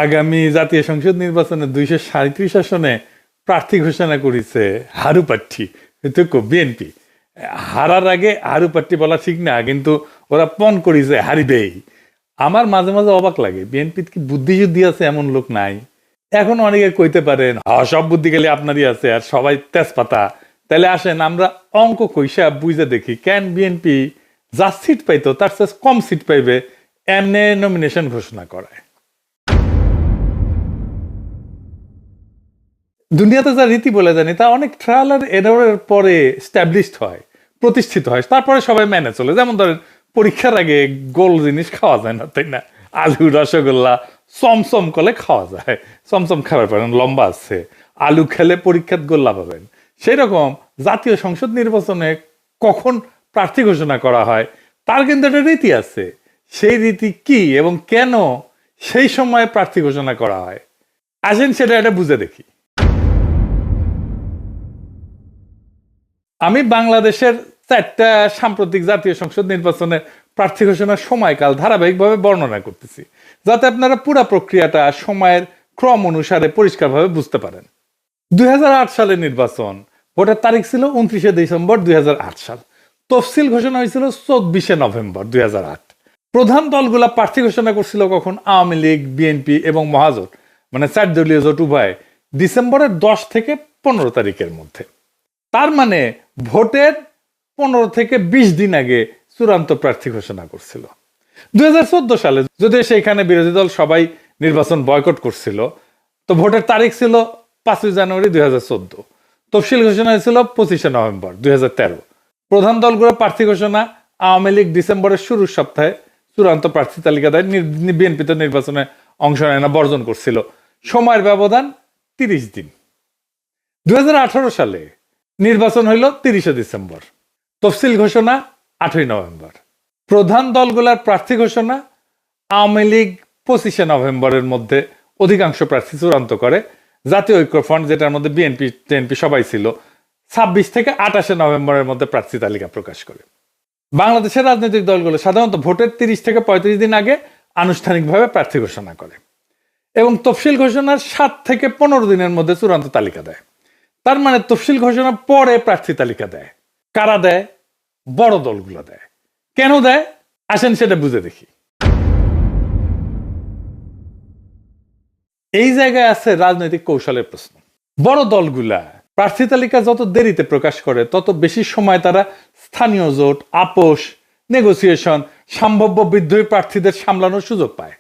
আগামী জাতীয় সংসদ নির্বাচনে 237 আসনে প্রার্থী ঘোষণা করেছে হারু প্রার্থী বিএনপি। হারার আগে হারু প্রার্থী বলা ঠিক না, কিন্তু ওরা পণ করেছে হারিবেই। আমার মাঝে মাঝে অবাক লাগে, বিএনপির কি বুদ্ধি যুদ্ধি আছে এমন লোক নাই? এখন অনেকে কইতে পারেন সব বুদ্ধি গেলে আপনারই আছে আর সবাই তেজপাতা। তাহলে আসেন আমরা অঙ্ক কইসা বুঝে দেখি, কেন বিএনপি যা সিট পাইতো তার চেয়ে কম সিট পাইবে এমনি নমিনেশন ঘোষণা করায়। দুনিয়াতে যা রীতি বলে জানি তা অনেক ট্রায়াল আর এররের পরে স্ট্যাবলিশড হয়, প্রতিষ্ঠিত হয়, তারপরে সবাই মেনে চলে। যেমন ধরেন পরীক্ষার আগে গোল জিনিস খাওয়া যায় না, তাই না? আলু রসগোল্লা চমচম করলে খাওয়া যায়, চমচম খাবার পারেন, লম্বা আছে, আলু খেলে পরীক্ষার গোল্লা পাবেন। সেই রকম জাতীয় সংসদ নির্বাচনে কখন প্রার্থী ঘোষণা করা হয় তার কিন্তু একটা রীতি আছে। সেই রীতি কি এবং কেন সেই সময় প্রার্থী ঘোষণা করা হয়, আসেন সেটা এটা বুঝে দেখি। আমি বাংলাদেশের 4টা সাম্প্রতিক জাতীয় সংসদ নির্বাচনের প্রার্থী ঘোষণার সময়কাল ধারাবাহিকভাবে বর্ণনা করতেছি, যাতে আপনারা পুরা প্রক্রিয়াটা সময়ের ক্রম অনুসারে পরিষ্কারভাবে বুঝতে পারেন। 2008 সালের নির্বাচন, ভোটের তারিখ ছিল 29শে ডিসেম্বর 2008 সাল। তফসিল ঘোষণা হয়েছিল 24শে নভেম্বর 2008। প্রধান দলগুলা প্রার্থী ঘোষণা করছিল কখন? আওয়ামী লীগ, বিএনপি এবং মহাজোট, মানে 4 দলীয় জোট উভয়, ডিসেম্বরের 10 থেকে 15 তারিখের মধ্যে। তার মানে ভোটের 15 থেকে 20 দিন আগে চূড়ান্ত প্রার্থী ঘোষণা করছিল। 2014 সালে যদিও সেইখানে বিরোধী দল সবাই নির্বাচন বয়কট করছিল, তো ভোটের তারিখ ছিল 5 জানুয়ারি 2014। তফসিল ঘোষণা হয়েছিল 25শে নভেম্বর 2013। প্রধান দলগুলো প্রার্থী ঘোষণা, আওয়ামী লীগ ডিসেম্বরের শুরুর সপ্তাহে চূড়ান্ত প্রার্থী তালিকা দেয়। বিএনপি তো নির্বাচনে অংশ নেয় না, বর্জন করছিল। সময়ের ব্যবধান 30 দিন। 2018 সালে নির্বাচন হইল 30শে ডিসেম্বর, তফসিল ঘোষণা 8ই নভেম্বর। প্রধান দলগুলার প্রার্থী ঘোষণা, আওয়ামী লীগ 25শে নভেম্বরের মধ্যে অধিকাংশ প্রার্থী চূড়ান্ত করে। জাতীয় ঐক্যফ্রন্ট, যেটার মধ্যে বিএনপি টিএনপি সবাই ছিল, 26 থেকে 28শে নভেম্বরের মধ্যে প্রার্থী তালিকা প্রকাশ করে। বাংলাদেশের রাজনৈতিক দলগুলো সাধারণত ভোটের 30 থেকে 35 দিন আগে আনুষ্ঠানিকভাবে প্রার্থী ঘোষণা করে এবং তফসিল ঘোষণার 7 থেকে 15 দিনের মধ্যে চূড়ান্ত তালিকা দেয়। তার মানে তফসিল ঘোষণার পরে প্রার্থী তালিকা দেয়। কারা দেয়? বড় দলগুলো দেয়। কেন দেয় আসেন সেটা বুঝে দেখি। এই জায়গায় আছে রাজনৈতিক কৌশলের প্রশ্ন। বড় দলগুলা প্রার্থী তালিকা যত দেরিতে প্রকাশ করে তত বেশি সময় তারা স্থানীয় জোট, আপোষ, নেগোসিয়েশন, সম্ভাব্য বিদ্রোহী প্রার্থীদের সামলানোর সুযোগ পায়।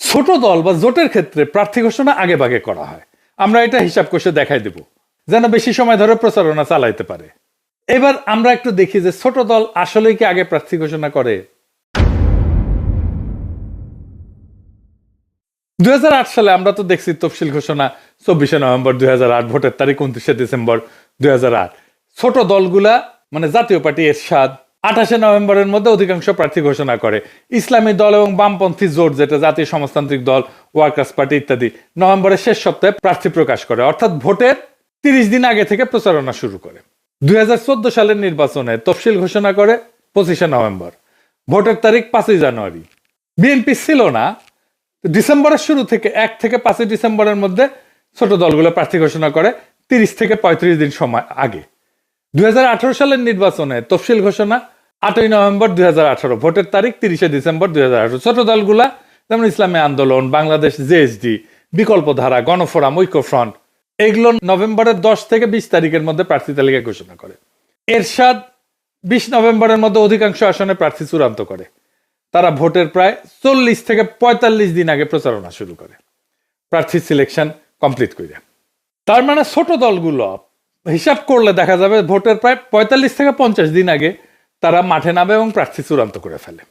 ছোট দল বা জোটের ক্ষেত্রে প্রার্থী ঘোষণা আগে ভাগে করা হয়। আমরা এটা হিসাব কষে দেখাই দেব, যেন বেশি সময় ধরে প্রচারণা চালাইতে পারে। এবার আমরা একটু দেখি যে ছোট দল আসলেই কি আগে প্রার্থী ঘোষণা করে। 2008 সালে আমরা তো দেখছি তফসিল ঘোষণা 24শে নভেম্বর 2008, ভোটের তারিখ 29শে ডিসেম্বর 2008। ছোট দলগুলা মানে জাতীয় পার্টি এরশাদ 28শে নভেম্বরের মধ্যে অধিকাংশ প্রার্থী ঘোষণা করে। ইসলামী দল এবং বামপন্থী জোট, যেটা জাতীয় সমাজতান্ত্রিক দল, ওয়ার্কার্স পার্টি ইত্যাদি, নভেম্বরের শেষ সপ্তাহে প্রার্থী প্রকাশ করে, অর্থাৎ ভোটের 30 দিন আগে থেকে প্রচারণা শুরু করে। 2014 সালের নির্বাচনে তফসিল ঘোষণা করে 25শে নভেম্বর, ভোটের তারিখ 5 জানুয়ারি। বিএনপি ছিল না, ডিসেম্বরের শুরু থেকে 1 থেকে 5 ডিসেম্বরের মধ্যে ছোট দলগুলো প্রার্থী ঘোষণা করে 30 থেকে 35 দিন সময় আগে। 2018 সালের নির্বাচনে তফসিল ঘোষণা 8ই নভেম্বর 2018, ভোটের তারিখ 30শে ডিসেম্বর 2018। ছোট দলগুলা যেমন ইসলামী আন্দোলন, বাংলাদেশ জেএসডি, বিকল্প ধারা, গণফোরাম, ঐক্যফ্রন্ট, এগুলো নভেম্বরের 10 থেকে 20 তারিখের মধ্যে প্রার্থী তালিকা ঘোষণা করে। এরশাদ 20 নভেম্বরের মধ্যে অধিকাংশ আসনে প্রার্থী চূড়ান্ত করে। তারা ভোটের প্রায় 40 থেকে 45 দিন আগে প্রচারণা শুরু করে প্রার্থী সিলেকশন কমপ্লিট করে। তার মানে ছোট দলগুলো হিসাব করলে দেখা যাবে ভোটের প্রায় 45 থেকে 50 দিন আগে তারা মাঠে নামে এবং প্রার্থী চূড়ান্ত করে ফেলে।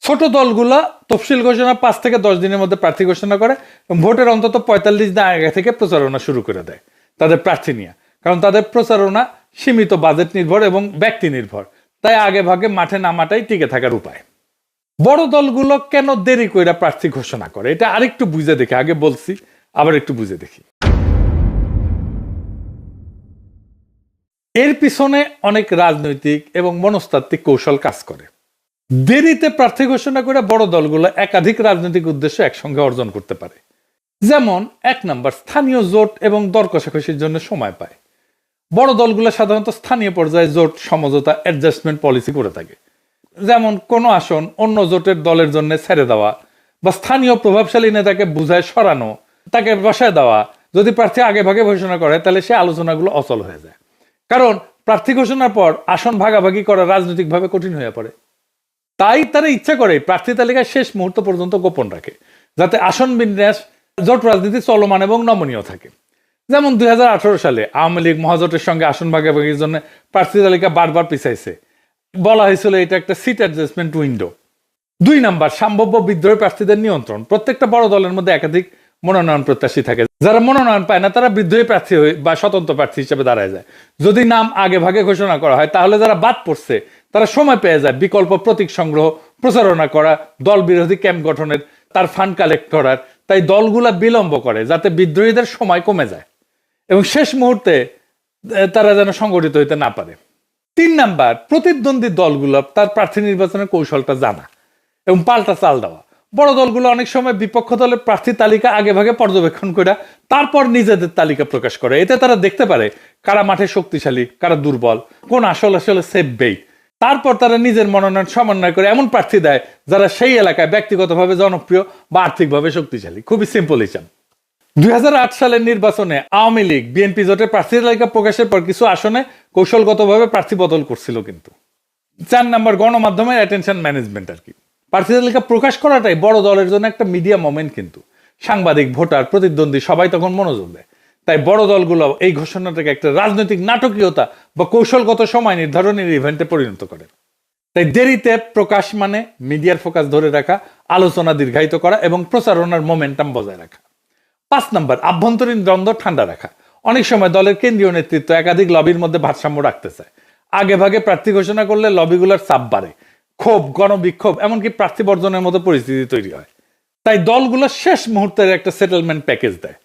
ছোট দলগুলা তফসিল ঘোষণা 5 থেকে 10 দিনের মধ্যে প্রার্থী ঘোষণা করে এবং ভোটের অন্তত 45 দিন আগে থেকে প্রচারণা শুরু করে দেয় তাদের প্রার্থী নিয়ে, কারণ তাদের প্রচারণা সীমিত বাজেট নির্ভর এবং ব্যক্তি নির্ভর, তাই আগে ভাগে মাঠে নামাটাই টিকে থাকার উপায়। বড় দলগুলো কেন দেরি করে প্রার্থী ঘোষণা করে এটা আরেকটু বুঝে দেখি। আগে বলছি, আবার একটু বুঝে দেখি। এর পিছনে অনেক রাজনৈতিক এবং মনস্তাত্ত্বিক কৌশল কাজ করে। দেরিতে প্রার্থী ঘোষণা করে বড় দলগুলো একাধিক রাজনৈতিক উদ্দেশ্য একসঙ্গে অর্জন করতে পারে। যেমন 1 নম্বর, স্থানীয় জোট এবং দর কষাকষির জন্য সময় পায়। বড় দলগুলো সাধারণত স্থানীয় পর্যায়ে জোট সমঝোতা অ্যাডজাস্টমেন্ট পলিসি করে থাকে। যেমন কোনো আসন অন্য জোটের দলের জন্য ছেড়ে দেওয়া বা স্থানীয় প্রভাবশালী নেতাকে বুঝায় সরানো, তাকে বসায় দেওয়া। যদি প্রার্থী আগে ভাগে ঘোষণা করে তাহলে সে আলোচনাগুলো অচল হয়ে যায়, কারণ প্রার্থী ঘোষণার পর আসন ভাগাভাগি করা রাজনৈতিকভাবে কঠিন হয়ে পড়ে। তাই তারা ইচ্ছা করে প্রার্থী তালিকায় শেষ মুহূর্ত পর্যন্ত গোপন রাখে, যাতে আসন বিন্যাস জোট রাজনীতি চলমান এবং নমনীয় থাকে। যেমন 2018 সালে আওয়ামী লীগ মহাজোটের সঙ্গে আসন ভাগাভাগির জন্য প্রার্থী তালিকা বারবার পিছাইছে। বলা হয়েছিল এটা একটা সিট অ্যাডজাস্টমেন্ট উইন্ডো। 2 নম্বর, সম্ভাব্য বিদ্রোহী প্রার্থীদের নিয়ন্ত্রণ। প্রত্যেকটা বড় দলের মধ্যে একাধিক মনোনয়ন প্রত্যাশী থাকে। যারা মনোনয়ন পায় না তারা বিদ্রোহী প্রার্থী বা স্বতন্ত্র প্রার্থী হিসেবে দাঁড়ায় যায়। যদি নাম আগে ভাগে ঘোষণা করা হয় তাহলে যারা বাদ পড়ছে তারা সময় পেয়ে যায় বিকল্প প্রতীক সংগ্রহ, প্রচারণা করা, দল বিরোধী ক্যাম্প গঠনের, তার ফান্ড কালেক্ট করার। তাই দলগুলা বিলম্ব করে যাতে বিদ্রোহীদের সময় কমে যায় এবং শেষ মুহূর্তে তারা যেন সংগঠিত হইতে না পারে। 3 নম্বর, প্রতিদ্বন্দ্বী দলগুলো তার প্রার্থী নির্বাচনের কৌশলটা জানা এবং পাল্টা চাল দেওয়া। বড় দলগুলো অনেক সময় বিপক্ষ দলের প্রার্থী তালিকা আগে ভাগে পর্যবেক্ষণ করে তারপর নিজেদের তালিকা প্রকাশ করে। এতে তারা দেখতে পারে কারা মাঠে শক্তিশালী, কারা দুর্বল, কোন আসলে সেফ বেইট। তারপর তারা নিজের মনোনয়ন সমন্বয় করে এমন প্রার্থী দেয় যারা সেই এলাকায় ব্যক্তিগতভাবে জনপ্রিয় বা আর্থিকভাবে শক্তিশালী। খুবই সিম্পল হিসাব। 2008 সালের নির্বাচনে আওয়ামী লীগ বিএনপি জোটের প্রার্থী তালিকা প্রকাশের পর কিছু আসনে কৌশলগতভাবে প্রার্থী বদল করছিল। কিন্তু 4 নম্বর, গণমাধ্যমের অ্যাটেনশন ম্যানেজমেন্ট আর কি। প্রার্থী তালিকা প্রকাশ করাটাই বড় দলের জন্য একটা মিডিয়া মোমেন্ট, কিন্তু সাংবাদিক, ভোটার, প্রতিদ্বন্দ্বী সবাই তখন মনোযোগ দেয়। তাই বড় দলগুলো এই ঘোষণাটাকে একটা রাজনৈতিক নাটকীয়তা বা কৌশলগত সময় নির্ধারণের ইভেন্টে পরিণত করে। তাই দেরিতে প্রকাশ মানে মিডিয়ার ফোকাস ধরে রাখা, আলোচনা দীর্ঘায়িত করা এবং প্রচারণার মোমেন্টাম বজায় রাখা। 5 নম্বর, আভ্যন্তরীণ দ্বন্দ্ব ঠান্ডা রাখা। অনেক সময় দলের কেন্দ্রীয় নেতৃত্ব একাধিক লবির মধ্যে ভারসাম্য রাখতে চায়। আগে ভাগে প্রার্থী ঘোষণা করলে লবিগুলোর চাপ বাড়ে, ক্ষোভ, গণবিক্ষোভ, এমনকি প্রার্থী বর্জনের মতো পরিস্থিতি তৈরি হয়। তাই দলগুলো শেষ মুহূর্তের একটা সেটেলমেন্ট প্যাকেজ দেয়।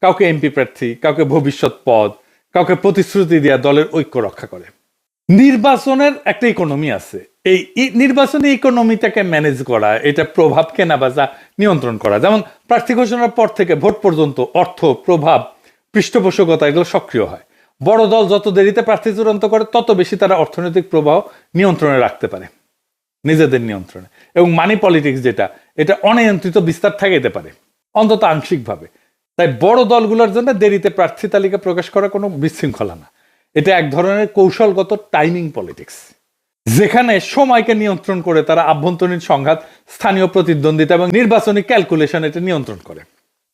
কাউকে এমপি প্রার্থী, কাউকে ভবিষ্যৎ পদ, কাউকে প্রতিশ্রুতি দেওয়া দলের ঐক্য রক্ষা করে। নির্বাচনের একটা ইকোনমি আছে। এই নির্বাচনী ইকোনমিটাকে ম্যানেজ করা, এটা প্রভাব কেনাবেচা নিয়ন্ত্রণ করা। যেমন প্রার্থী ঘোষণার পর থেকে ভোট পর্যন্ত অর্থ, প্রভাব, পৃষ্ঠপোষকতা এগুলো সক্রিয় হয়। বড় দল যত দেরিতে প্রার্থী চূড়ান্ত করে তত বেশি তারা অর্থনৈতিক প্রবাহ নিয়ন্ত্রণে রাখতে পারে, নিজেদের নিয়ন্ত্রণে। এবং মানি পলিটিক্স যেটা, এটা অনিয়ন্ত্রিত বিস্তার থাকাইতে পারে, অন্তত আংশিকভাবে। তাই বড় দলগুলোর জন্য দেরিতে প্রার্থী তালিকা প্রকাশ করা কোনো বিশৃঙ্খলা না, এটা এক ধরনের কৌশলগত টাইমিং পলিটিক্স, যেখানে সময়কে নিয়ন্ত্রণ করে তারা আভ্যন্তরীণ সংঘাত, স্থানীয় প্রতিদ্বন্দ্বিতা এবং নির্বাচনী ক্যালকুলেশন এটা নিয়ন্ত্রণ করে।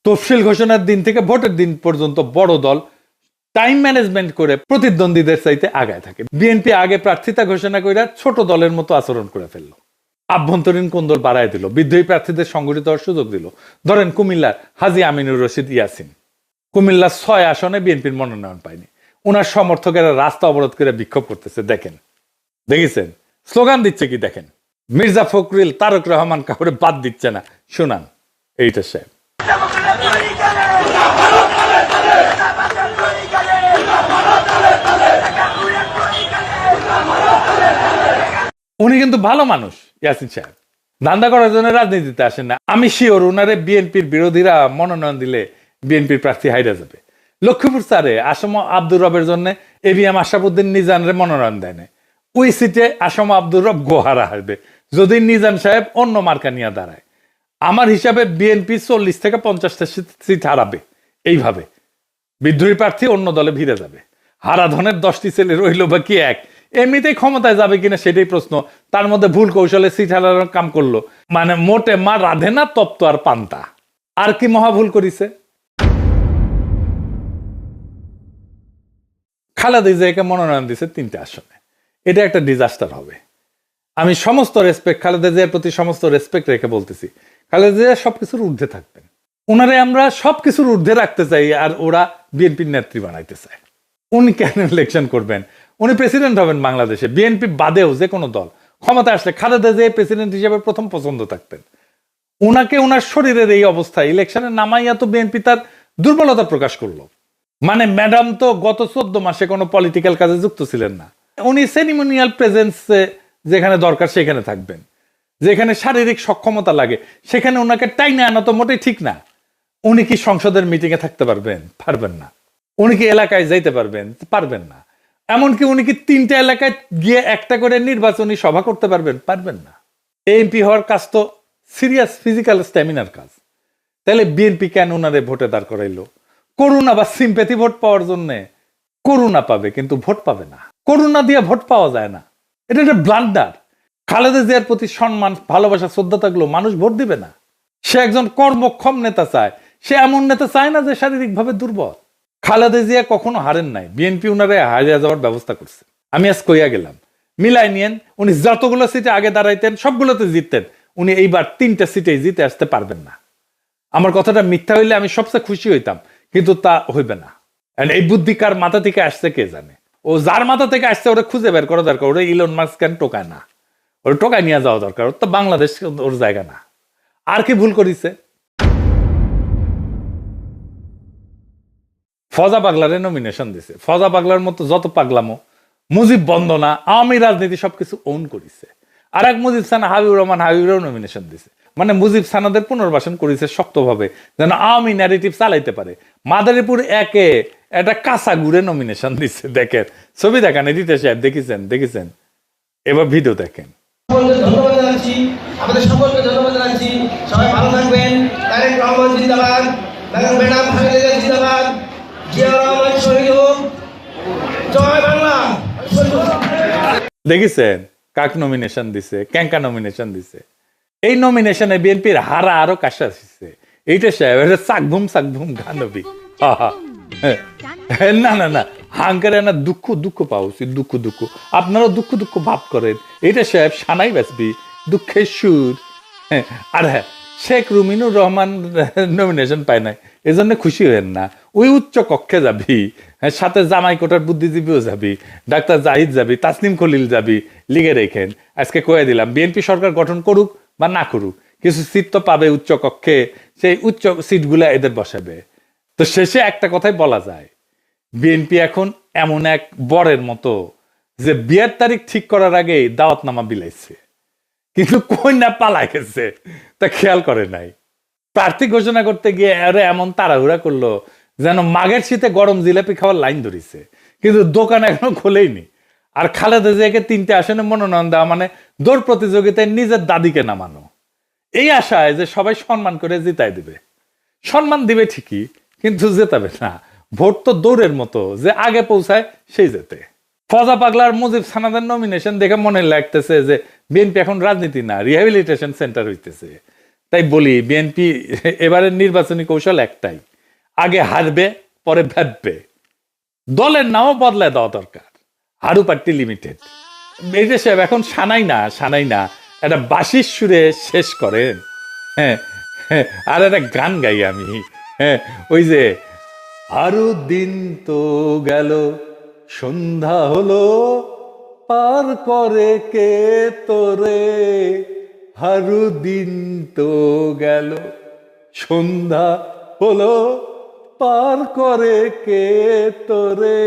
তফসিল ঘোষণার দিন থেকে ভোটের দিন পর্যন্ত বড় দল টাইম ম্যানেজমেন্ট করে প্রতিদ্বন্দ্বীদের চাইতে আগায় থাকে। বিএনপি আগে প্রার্থিতা ঘোষণা করে ছোট দলের মতো আচরণ করে ফেললো, আভ্যন্তরীণ কোন্দল বাড়ায় দিল, বিদ্রোহী প্রার্থীদের সংগঠিত হওয়ার সুযোগ দিল। ধরেন কুমিল্লার হাজী আমিনুর রশিদ ইয়াসিন, কুমিল্লার 6 আসনে বিএনপির মনোনয়ন পায়নি। ওনার সমর্থকেরা রাস্তা অবরোধ করে বিক্ষোভ করতেছে, দেখেছেন স্লোগান দিচ্ছে কি দেখেন। মির্জা ফখরুল, তারক রহমান কাউরে বাদ দিচ্ছে না। শুনান এইটা সাহেব। উনি কিন্তু ভালো মানুষ, ইয়াসিন সাহেব ধান্দা করার জন্য রাজনীতিতে আসেন না। আমি শিওর উনারে বিএনপির বিরোধীরা মনোনয়ন দিলে বিএনপির প্রার্থী হাইরা যাবে। লক্ষ্মীপুর স্যারে আসম আব্দুর রবের জন্য এবিএম আশরাফুদ্দিন নিজানরে মনোনয়ন দেয় না। ওই সিটে আসম আব্দুর রব গোহারা হারবে যদি নিজান সাহেব অন্য মার্কা নিয়ে দাঁড়ায়। আমার হিসাবে বিএনপি 40 থেকে 50টা সিট হারাবে। এইভাবে বিদ্রোহী প্রার্থী অন্য দলে ভিড়ে যাবে। হারাধনের 10টি ছেলে রইল বা কি এক, এমনিতেই ক্ষমতায় যাবে কিনা সেটাই প্রশ্ন। তার মধ্যে ভুল কৌশলে সিট হারানোর কাম করলো, মানে মোটে মা রাধে না তপ্ত আর পান্তা। আর কি মহা ভুল করিছে। খালেদা জিয়াকে মনোনয়ন দিছে 3টে আসনে, এটা একটা ডিজাস্টার হবে। আমি সমস্ত রেসপেক্ট, খালেদা জিয়ার প্রতি সমস্ত রেসপেক্ট রেখে বলতেছি, খালেদা জিয়া সবকিছুর ঊর্ধ্বে থাকবেন। ওনারে আমরা সবকিছুর ঊর্ধ্বে রাখতে চাই, আর ওরা বিএনপির নেত্রী বানাইতে চায়। উনি কেন ইলেকশন করবেন? উনি প্রেসিডেন্ট হবেন বাংলাদেশে। বিএনপি বাদেও যে কোনো দল ক্ষমতা আসলে খালেদা জিয়া প্রেসিডেন্ট হিসেবে প্রথম পছন্দ থাকতেন। উনাকে উনার শরীরের এই অবস্থায় ইলেকশনে নামাইয়া তো বিএনপি তার দুর্বলতা প্রকাশ করলো। মানে ম্যাডাম তো গত 14 মাসে কোনো পলিটিক্যাল কাজে যুক্ত ছিলেন না। উনি সেরিমোনিয়াল প্রেজেন্সে যেখানে দরকার সেখানে থাকবেন, যেখানে শারীরিক সক্ষমতা লাগে সেখানে ওনাকে টাইনে আনা তো মোটেই ঠিক না। উনি কি সংসদের মিটিং এ থাকতে পারবেন? পারবেন না। উনি কি এলাকায় যাইতে পারবেন? পারবেন না। এমনকি উনি কি 3টা এলাকায় গিয়ে একটা করে নির্বাচনী সভা করতে পারবেন? পারবেন না। এমপি হওয়ার কাজ তো সিরিয়াস ফিজিক্যাল স্ট্যামিনার কাজ। তাহলে বিএনপি কেন ওনারে ভোটে দাঁড় করাইলো? করুণা বা সিম্প্যাথি ভোট পাওয়ার জন্য। করুণা পাবে কিন্তু ভোট পাবে না। করুণা দিয়ে ভোট পাওয়া যায় না, এটা একটা ব্লান্ডার। খালেদা জিয়ার প্রতি সম্মান, ভালোবাসা, শ্রদ্ধা থাকলেও মানুষ ভোট দিবে না। সে একজন কর্মক্ষম নেতা চায়। সে এমন নেতা চায় না যে শারীরিকভাবে দুর্বল। খালেদা জিয়া কখনো হারেন নাই, বিএনপি উনারে হারিয়ে যাওয়ার ব্যবস্থা করছে। আমি আজ কইয়া গেলাম, মিলাই নিয়েন। উনি যতগুলো সিটে আগে দাঁড়াইতেন সবগুলোতে জিততেন। উনি এইবার 3টা সিটেই জিতে আসতে পারবেন না। আমার কথাটা মিথ্যা হইলে আমি সবচেয়ে খুশি হইতাম, কিন্তু তা হইবে না। এই বুদ্ধি কার মাথা থেকে আসছে কে জানে। ও যার মাথা থেকে আসছে ওরা খুঁজে বের করা দরকার। ওরা ইলন মাস্ক কেন টোকায় না? ওরা টোকায় নিয়ে যাওয়া দরকার। ওর তো বাংলাদেশ ওর জায়গা না। আর কি ভুল করিছে? ফজা পাগলারে নমিনেশন দিছে। ফজা পাগলার মতো যত পাগলামো, মুজিব বন্দনা, আওয়ামী রাজনীতি সবকিছু ওন করিছে। আর এক মুজিব সানা হাবিবুর রহমান, হাবিবুরও নমিনেশন দিছে। মানে মুজিব সানাদের পুনর্বাসন করেছে শক্তভাবে, যেন আওয়ামী ন্যারেটিভ চালাইতে পারে। মাদারীপুর একে একটা কাঁচা গুড়ে নমিনেশন দিচ্ছে। দেখেন ছবি, দেখান এডিটর সাহেব, দেখেছেন। এবার ভিডিও দেখেন। ধন্যবাদ জানাচ্ছি, আমাদের সকলকে ধন্যবাদ জানাচ্ছি। সবাই ভালো থাকবেন। তারেক রহমান জিন্দাবাদ, ম্যাডাম খালেদা জিয়া জিন্দাবাদ, জিয়া রহমান শহীদ হোক, জয় বাংলা। দেখেছেন কাক নমিনেশন দিছে, ক্যাঙ্কা নমিনেশন দিছে। এই নমিনেশনে বিএনপির হারা আরো কাশা আসছে। এইটা সাহেব এটা চাকভুম গানবি। না হাঙ্কারে না দুঃখ পাওয়া উচিত। দুঃখ আপনারাও দুঃখ ভাব করেন। এইটা সাহেব সানাই বাঁচবি, দুঃখের সুর। আর হ্যাঁ, শেখ রুমিনুর রহমান নমিনেশন পায় নাই, এজন্য খুশি হয়েন না। ওই উচ্চ কক্ষে যাবি, সাথে জামাই কোটার বুদ্ধিজীবীও যাবি, ডাক্তার জাহিদ যাবি, তাসনিম খলিল যাবি, লিগে রেখেন। আজকে কয়ে দিলাম, বিএনপি সরকার গঠন করুক বা না করুক, কিছু সিট তো পাবে উচ্চ কক্ষে। সেই উচ্চ সিটগুলা এদের বসাবে। তো শেষে একটা কথাই বলা যায়, বিএনপি এখন এমন এক বরের মতো যে বিয়ের তারিখ ঠিক করার আগেই দাওয়াতনামা বিলাইছে, কিন্তু কন্যা পালায় গেছে, তা খেয়াল করে নাই। প্রার্থী ঘোষণা করতে গিয়ে আরে এমন তাড়াহুড়া করলো যেন মাঘের শীতে গরম জিলাপি খাওয়ার লাইন ধরিছে, কিন্তু দোকান এখনো খোলেইনি। আর খালেদা জিয়াকে 3টে আসনে মনোনয়ন দেওয়া মানে দৌড় প্রতিযোগিতায় নিজের দাদিকে নামানো। এই আশায় যে সবাই সম্মান করে জিতাই দিবে। সম্মান দিবে ঠিকই, কিন্তু জেতাবে না। ভোট তো দৌড়ের মতো, যে আগে পৌঁছায় সেই জেতে। ফজা পাগলার মুজিব সানাদের নমিনেশন দেখে মনে লাগতেছে যে বিএনপি এখন রাজনীতি না, রিহ্যাবিলিটেশন সেন্টার হইতেছে। তাই বলি, বিএনপি এবারের নির্বাচনী কৌশল একটাই, আগে হারবে পরে ভাববে। দলের নামও বদলায় দেওয়া দরকার, হারু পার্টি লিমিটেড। এই যে সাহেব এখন সানাই না একটা বাঁশির সুরে শেষ করেন। হ্যাঁ, আর একটা গান গাই আমি। ওই যে আরো দিন তো গেল, সন্ধ্যা হলো, পার করে কে তোরে। হারু দিন তো গেল, সন্ধ্যা হলো, পার করে কে তোরে।